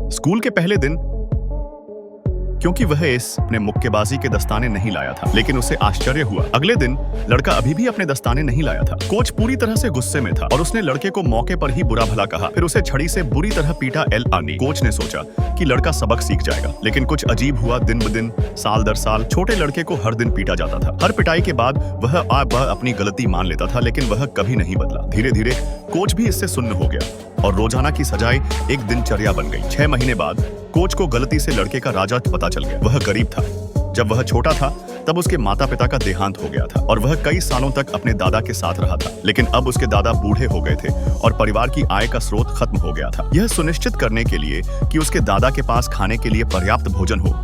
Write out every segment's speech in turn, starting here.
School के पहले दिन क्योंकि वह इस अपने मुक्केबाजी के दस्ताने नहीं लाया था, लेकिन उसे आश्चर्य हुआ। अगले दिन लड़का अभी भी अपने दस्ताने नहीं लाया था। कोच पूरी तरह से गुस्से में था और उसने लड़के को मौके पर ही बुरा भला कहा, फिर उसे छड़ी से बुरी तरह पीटा। कोच ने सोचा कि लड़का सबक सीख जाएगा, लेकिन कुछ अजीब हुआ। दिन ब दिन, साल दर साल छोटे लड़के को हर दिन पीटा जाता था। हर पिटाई के बाद वह अपनी गलती मान लेता था, लेकिन वह कभी नहीं बदला। धीरे धीरे कोच भी इससे सुन्न हो गया और रोजाना की सजाएं एक दिनचर्या बन गई। 6 महीने बाद कोच को गलती से लड़के का राज पता चल गया। वह गरीब था। जब वह छोटा था तब उसके माता पिता का देहांत हो गया था और वह कई सालों तक अपने दादा के साथ रहा था। लेकिन अब उसके दादा बूढ़े हो गए थे और परिवार की आय का स्रोत खत्म हो गया था। यह सुनिश्चित करने के लिए कि उसके दादा के पास खाने के लिए पर्याप्त भोजन हो,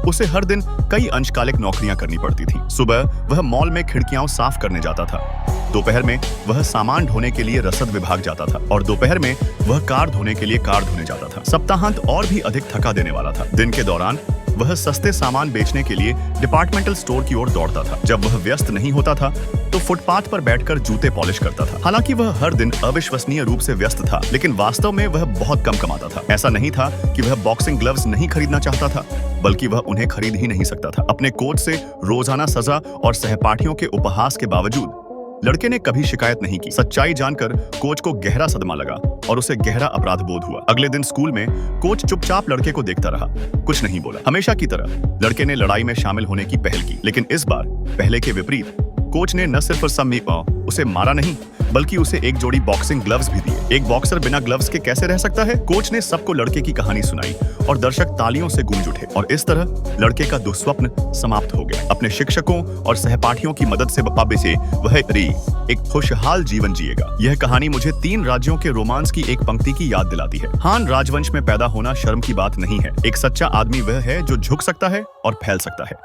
उसे हर दिन कई अंशकालिक नौकरियां करनी पड़ती थी। सुबह वह मॉल में खिड़कियां साफ करने जाता था, दोपहर में वह सामान ढोने के लिए रसद विभाग जाता था और दोपहर में वह कार धोने के लिए कार धोने जाता था। सप्ताहांत और भी अधिक थका देने वाला था। दिन के दौरान वह सस्ते सामान बेचने के लिए डिपार्टमेंटल स्टोर की ओर दौड़ता था। जब वह व्यस्त नहीं होता था तो फुटपाथ पर बैठकर जूते पॉलिश करता था। हालांकि वह हर दिन अविश्वसनीय रूप से व्यस्त था, लेकिन वास्तव में वह बहुत कम कमाता था। ऐसा नहीं था कि वह बॉक्सिंग ग्लव्स नहीं खरीदना चाहता था, बल्कि वह उन्हें खरीद ही नहीं सकता था। अपने कोच से रोजाना सजा और सहपाठियों के उपहास के बावजूद लड़के ने कभी शिकायत नहीं की। सच्चाई जानकर कोच को गहरा सदमा लगा और उसे गहरा अपराध बोध हुआ। अगले दिन स्कूल में कोच चुपचाप लड़के को देखता रहा, कुछ नहीं बोला। हमेशा की तरह लड़के ने लड़ाई में शामिल होने की पहल की, लेकिन इस बार पहले के विपरीत कोच ने न सिर्फ उसे मारा नहीं, बल्कि उसे एक जोड़ी बॉक्सिंग ग्लव्स भी दिए। एक बॉक्सर बिना ग्लव्स के कैसे रह सकता है? कोच ने सबको लड़के की कहानी सुनाई और दर्शक तालियों से गूंज उठे और इस तरह लड़के का दुस्वप्न समाप्त हो गया। अपने शिक्षकों और सहपाठियों की मदद से वह एक खुशहाल जीवन जिएगा। यह कहानी मुझे 3 राज्यों के रोमांस की एक पंक्ति की याद दिलाती है। हान राजवंश में पैदा होना शर्म की बात नहीं है। एक सच्चा आदमी वह है जो झुक सकता है और फैल सकता है।